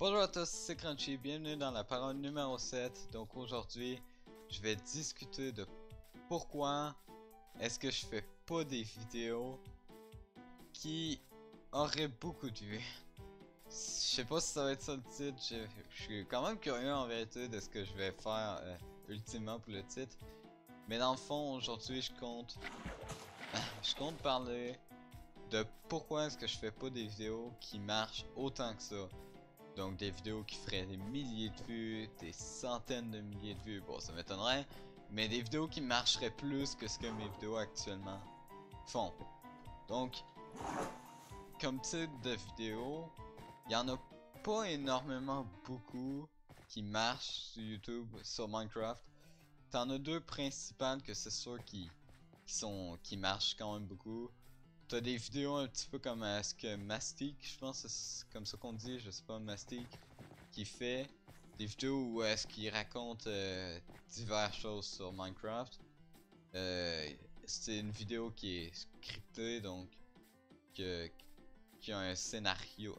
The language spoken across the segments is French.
Bonjour à tous, c'est Crunchy, bienvenue dans la parole numéro 7. Donc aujourd'hui, je vais discuter de pourquoi est-ce que je fais pas des vidéos qui auraient beaucoup de vues. Je sais pas si ça va être ça le titre, je suis quand même curieux en vérité de ce que je vais faire ultimement pour le titre. Mais dans le fond, aujourd'hui je compte parler de pourquoi est-ce que je fais pas des vidéos qui marchent autant que ça. Donc des vidéos qui feraient des milliers de vues, des centaines de milliers de vues, bon ça m'étonnerait, mais des vidéos qui marcheraient plus que ce que mes vidéos actuellement font. Donc, comme type de vidéo, il y en a pas énormément beaucoup qui marchent sur YouTube, sur Minecraft. T'en as deux principales que c'est sûr qui marchent quand même beaucoup. T'as des vidéos un petit peu comme ce que Mastic, je pense que c'est comme ça qu'on dit, je sais pas, Mastic, qui fait des vidéos où est-ce qu'il raconte diverses choses sur Minecraft. C'est une vidéo qui est scriptée, donc qui a un scénario.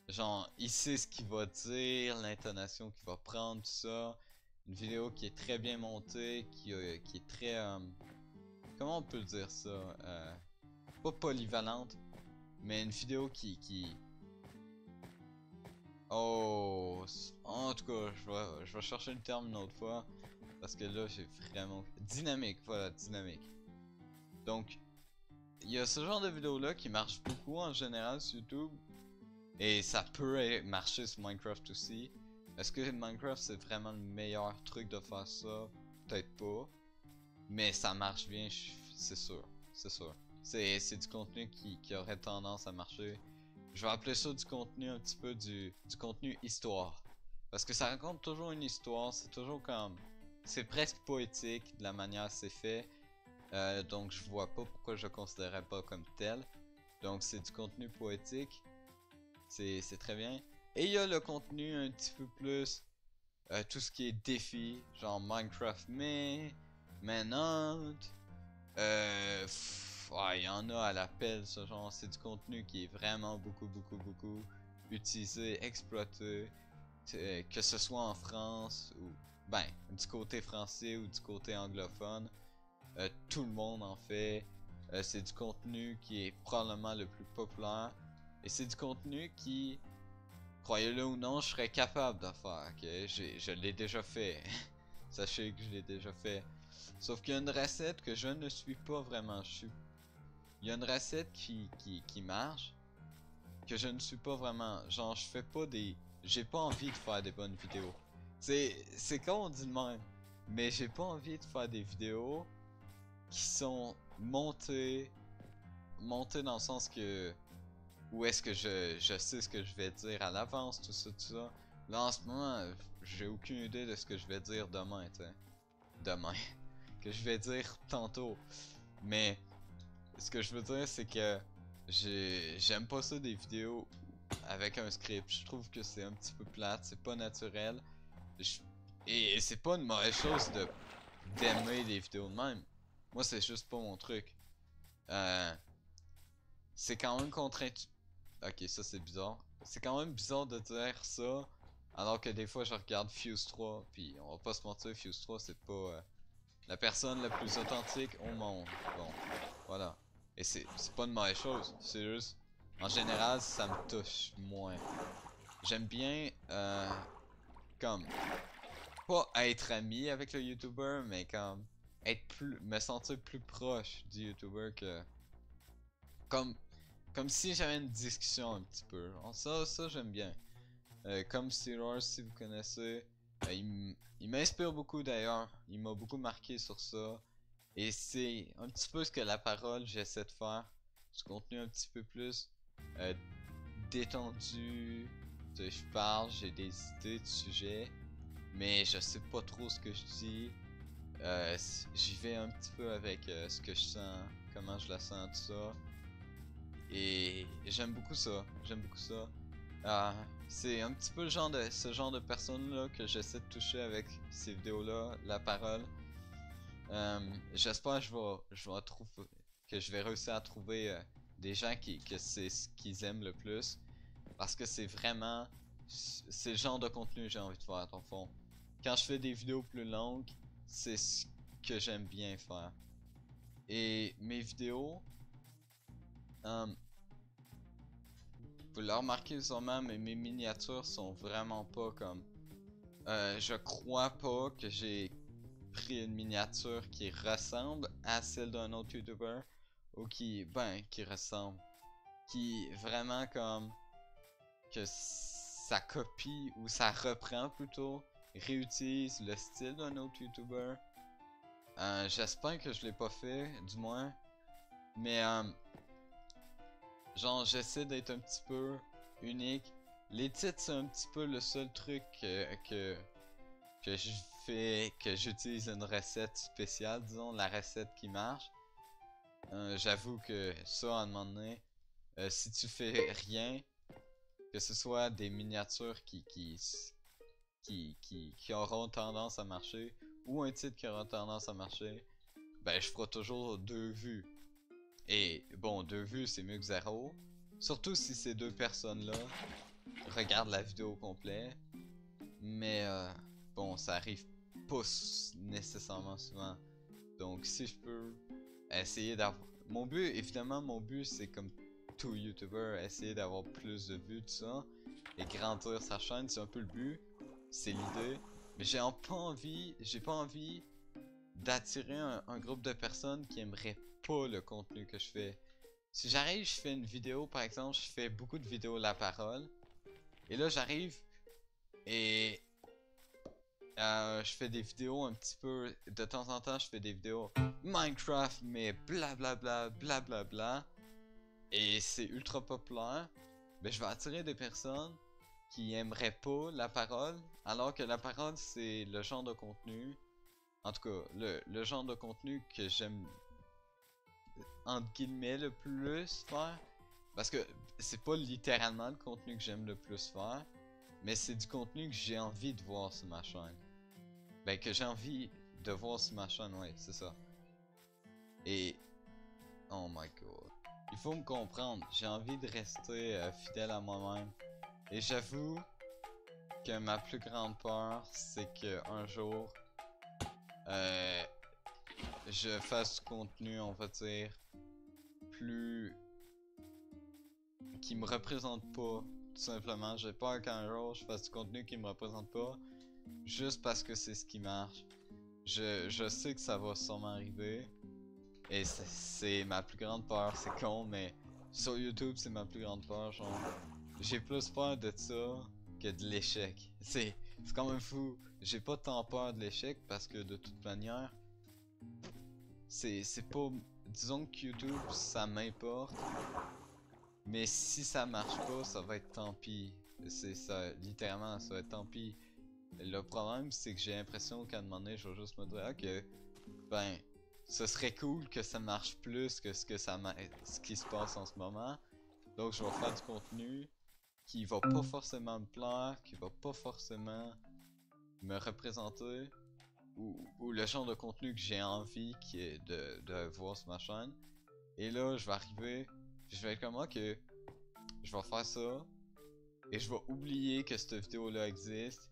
Genre, il sait ce qu'il va dire, l'intonation qu'il va prendre, tout ça. Une vidéo qui est très bien montée, qui est très... comment on peut dire ça? Pas polyvalente, mais une vidéo Oh, en tout cas, je vais chercher le terme une autre fois, parce que là, j'ai vraiment... Dynamique, voilà, dynamique. Donc, il y a ce genre de vidéo-là qui marche beaucoup en général sur YouTube, et ça peut marcher sur Minecraft aussi. Est-ce que Minecraft c'est vraiment le meilleur truc de faire ça? Peut-être pas. Mais ça marche bien, c'est sûr. C'est sûr. C'est du contenu qui aurait tendance à marcher. Je vais appeler ça du contenu un petit peu du contenu histoire. Parce que ça raconte toujours une histoire, c'est toujours comme... C'est presque poétique de la manière c'est fait. Donc je vois pas pourquoi je le considérais pas comme tel. Donc c'est du contenu poétique. C'est très bien. Et il y a le contenu un petit peu plus... tout ce qui est défi, genre Minecraft Manhunt. Ouais, il y en a à l'appel, ce genre. C'est du contenu qui est vraiment beaucoup utilisé, exploité. Que ce soit en France ou... Ben, du côté français ou du côté anglophone. Tout le monde en fait. C'est du contenu qui est probablement le plus populaire. Et c'est du contenu qui, croyez-le ou non, je serais capable de faire. Okay? Je l'ai déjà fait. Sachez que je l'ai déjà fait. Sauf qu'il y a une recette que je ne suis pas vraiment. Il y a une recette qui marche, que je ne suis pas vraiment. Genre, je fais pas des... J'ai pas envie de faire des bonnes vidéos. C'est comme on dit de même. Mais j'ai pas envie de faire des vidéos qui sont montées dans le sens que où est-ce que je sais ce que je vais dire à l'avance, tout ça. Là en ce moment, j'ai aucune idée de ce que je vais dire demain, tu sais. Demain. Que je vais dire tantôt. Mais ce que je veux dire c'est que j'aime pas ça des vidéos avec un script. Je trouve que c'est un petit peu plate, c'est pas naturel. Et c'est pas une mauvaise chose d'aimer des vidéos de même. Moi c'est juste pas mon truc. C'est quand même contre-intuitif. Ok, ça c'est bizarre. C'est quand même bizarre de dire ça, alors que des fois je regarde Fuse 3, puis on va pas se mentir, Fuse 3 c'est pas la personne la plus authentique au monde. Bon, voilà. Et c'est pas une mauvaise chose, c'est juste, en général ça me touche moins. J'aime bien, comme, pas être ami avec le YouTuber, mais comme, me sentir plus proche du YouTuber que, comme Comme si j'avais une discussion un petit peu. Ça j'aime bien. Comme Steelers, si vous connaissez, il m'inspire beaucoup d'ailleurs. Il m'a beaucoup marqué sur ça. Et c'est un petit peu ce que la parole j'essaie de faire. Du contenu un petit peu plus euh, détendu. Je parle, j'ai des idées de sujets. Mais je sais pas trop ce que je dis. J'y vais un petit peu avec ce que je sens, comment je la sens, tout ça. Et j'aime beaucoup ça, c'est un petit peu ce genre de personne là que j'essaie de toucher avec ces vidéos là, la parole. J'espère que que je vais réussir à trouver des gens que c'est ce qu'ils aiment le plus. Parce que c'est vraiment... C'est le genre de contenu que j'ai envie de faire, dans le fond. Quand je fais des vidéos plus longues, c'est ce que j'aime bien faire. Et mes vidéos... vous le remarquez sûrement, mais mes miniatures sont vraiment pas comme... je crois pas que j'ai pris une miniature qui ressemble à celle d'un autre YouTuber. Ou qui... Ben, qui ressemble. Qui vraiment comme... Que ça copie ou ça reprend plutôt, réutilise le style d'un autre YouTuber. J'espère que je l'ai pas fait, du moins. Mais genre j'essaie d'être un petit peu unique. Les titres c'est un petit peu le seul truc que je fais, que j'utilise une recette spéciale, disons la recette qui marche. J'avoue que ça à un moment donné, si tu fais rien, que ce soit des miniatures qui auront tendance à marcher, ou un titre qui aura tendance à marcher, ben je ferai toujours 2 vues. Et bon, 2 vues c'est mieux que 0. Surtout si ces 2 personnes-là regardent la vidéo au complet. Mais bon, ça arrive pas nécessairement souvent. Donc si je peux essayer d'avoir... Mon but, évidemment, mon but c'est comme tout YouTuber, essayer d'avoir plus de vues, tout ça. Et grandir sa chaîne, c'est un peu le but. C'est l'idée. Mais j'ai pas envie d'attirer un groupe de personnes qui aimeraient pas le contenu que je fais. Si j'arrive, je fais une vidéo, par exemple, je fais beaucoup de vidéos la parole. Et là, j'arrive et je fais des vidéos un petit peu... De temps en temps, je fais des vidéos Minecraft, mais blablabla, blablabla. Et c'est ultra populaire. Ben, je vais attirer des personnes qui aimeraient pas la parole, alors que la parole, c'est le genre de contenu... En tout cas, le genre de contenu que j'aime, entre guillemets, le plus faire. Parce que c'est pas littéralement le contenu que j'aime le plus faire, mais c'est du contenu que j'ai envie de voir sur ma chaîne. Ben, que j'ai envie de voir sur ma chaîne, ouais, c'est ça. Et... Oh my god. Il faut me comprendre, j'ai envie de rester fidèle à moi-même. Et j'avoue que ma plus grande peur, c'est que un jour... je fasse du contenu, on va dire, plus... qui me représente pas, tout simplement. J'ai peur qu'un jour je fasse du contenu qui me représente pas, juste parce que c'est ce qui marche. Je sais que ça va sûrement arriver, et c'est ma plus grande peur, c'est con, mais sur YouTube c'est ma plus grande peur, genre... J'ai plus peur de ça que de l'échec. C'est quand même fou. J'ai pas tant peur de l'échec parce que de toute manière, c'est pas... Disons que YouTube, ça m'importe. Mais si ça marche pas, ça va être tant pis. C'est ça, littéralement, ça va être tant pis. Le problème, c'est que j'ai l'impression qu'à un moment donné, je vais juste me dire, ok, ben, ce serait cool que ça marche plus que ce qui se passe en ce moment. Donc je vais faire du contenu qui va pas forcément me plaire, qui va pas forcément me représenter, ou le genre de contenu que j'ai envie qui est de voir sur ma chaîne. Et là, je vais arriver, puis je vais être comme, ok, je vais faire ça, et je vais oublier que cette vidéo-là existe,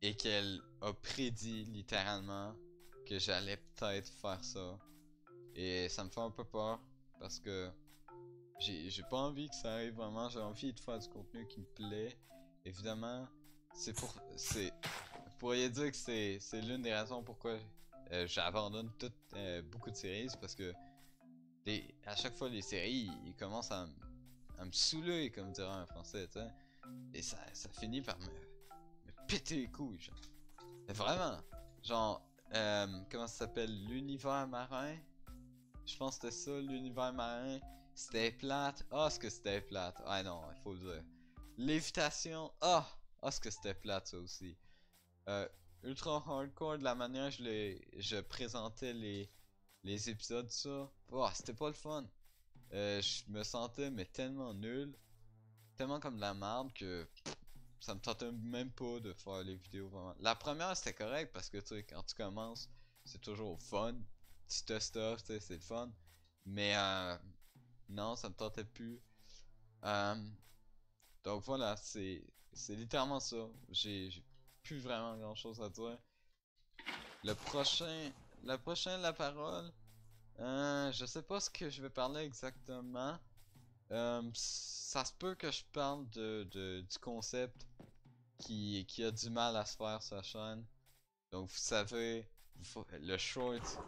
et qu'elle a prédit littéralement que j'allais peut-être faire ça. Et ça me fait un peu peur, parce que j'ai pas envie que ça arrive vraiment, j'ai envie de faire du contenu qui me plaît. Évidemment, vous pourriez dire que c'est l'une des raisons pourquoi j'abandonne beaucoup de séries, c'est parce que à chaque fois les séries, ils commencent à me saouler, comme dirait un français, tu sais. Et ça finit par me péter les couilles, genre. Mais vraiment, genre, comment ça s'appelle? L'univers marin? Je pense que c'était ça, l'univers marin. C'était plate. Ah, ce que c'était plate. Ah non, il faut le dire. Lévitation. Ah, ce que c'était plate, ça aussi. Ultra hardcore de la manière je présentais les épisodes, ça. Oh, c'était pas le fun. Je me sentais mais tellement nul. Tellement comme de la merde que ça me tentait même pas de faire les vidéos vraiment. La première c'était correct parce que tu sais, quand tu commences, c'est toujours fun. Tu te stuff, tu sais, c'est le fun. Mais non, ça me tentait plus. Donc voilà, c'est littéralement ça. J'ai plus vraiment grand chose à dire. Le prochain, la parole. Je sais pas ce que je vais parler exactement. Ça se peut que je parle du concept qui a du mal à se faire sur la chaîne. Donc vous savez, le short,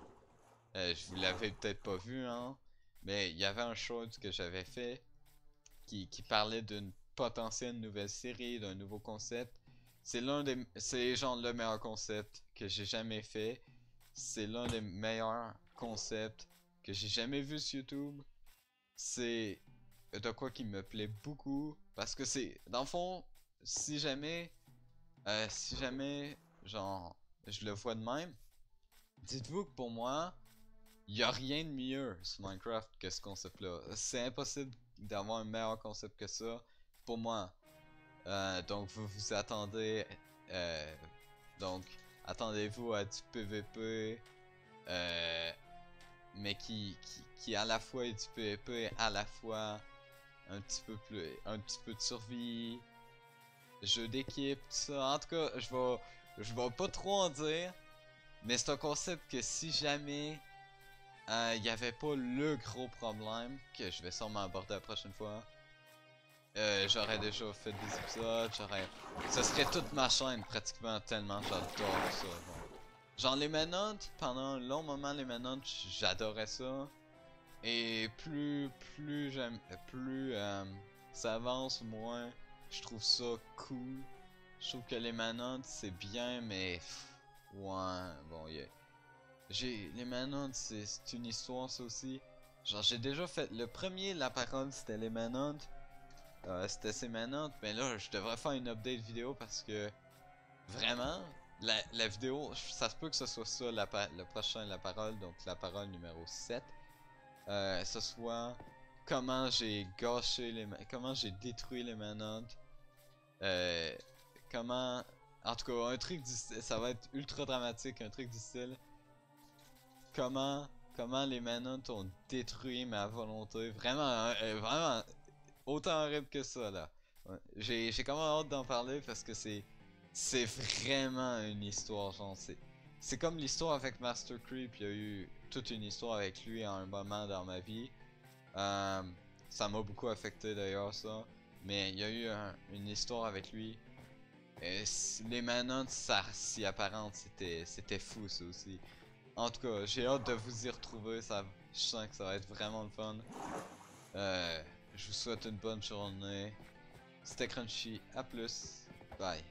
je vous l'avez peut-être pas vu, hein, mais il y avait un short que j'avais fait qui parlait d'une potentielle nouvelle série, d'un nouveau concept. C'est genre le meilleur concept que j'ai jamais fait. C'est l'un des meilleurs concepts que j'ai jamais vu sur YouTube. C'est de quoi qui me plaît beaucoup parce que c'est, dans le fond, si jamais, genre, je le vois de même, dites-vous que pour moi, il y a rien de mieux sur Minecraft que ce concept-là. C'est impossible d'avoir un meilleur concept que ça pour moi. Donc vous vous attendez, euh, donc attendez-vous à du PVP, euh, mais qui à la fois est du PVP, à la fois un petit peu de survie, jeu d'équipe, tout ça. En tout cas, je vais pas trop en dire, mais c'est un concept que si jamais il y avait pas le gros problème que je vais sûrement aborder la prochaine fois. J'aurais déjà fait des épisodes, ça serait toute ma chaîne pratiquement tellement j'adore ça. Genre les manottes, pendant un long moment les manottes, j'adorais ça. Et plus ça avance, moins je trouve ça cool. Je trouve que les manottes c'est bien, mais ouais, bon, les manottes c'est une histoire ça aussi. Genre j'ai déjà fait le premier la parole c'était les manottes. C'était ses manottes, mais là je devrais faire une update vidéo parce que vraiment la vidéo, ça se peut que ce soit ça le prochain la parole, donc la parole numéro 7. Ce soit comment j'ai gâché comment j'ai détruit les manottes. Euh, comment, en tout cas un truc ça va être ultra dramatique, un truc du style comment les manottes ont détruit ma volonté, vraiment vraiment autant horrible que ça là. Ouais. J'ai quand même hâte d'en parler parce que c'est vraiment une histoire, genre c'est comme l'histoire avec Master Creep, il y a eu toute une histoire avec lui à un moment dans ma vie. Euh, Ça m'a beaucoup affecté d'ailleurs ça, mais il y a eu une histoire avec lui. Et les manottes ça s'y apparente, c'était fou ça aussi. En tout cas, j'ai hâte de vous y retrouver, je sens que ça va être vraiment le fun. Euh, je vous souhaite une bonne journée. C'était Crunchy, à plus, bye.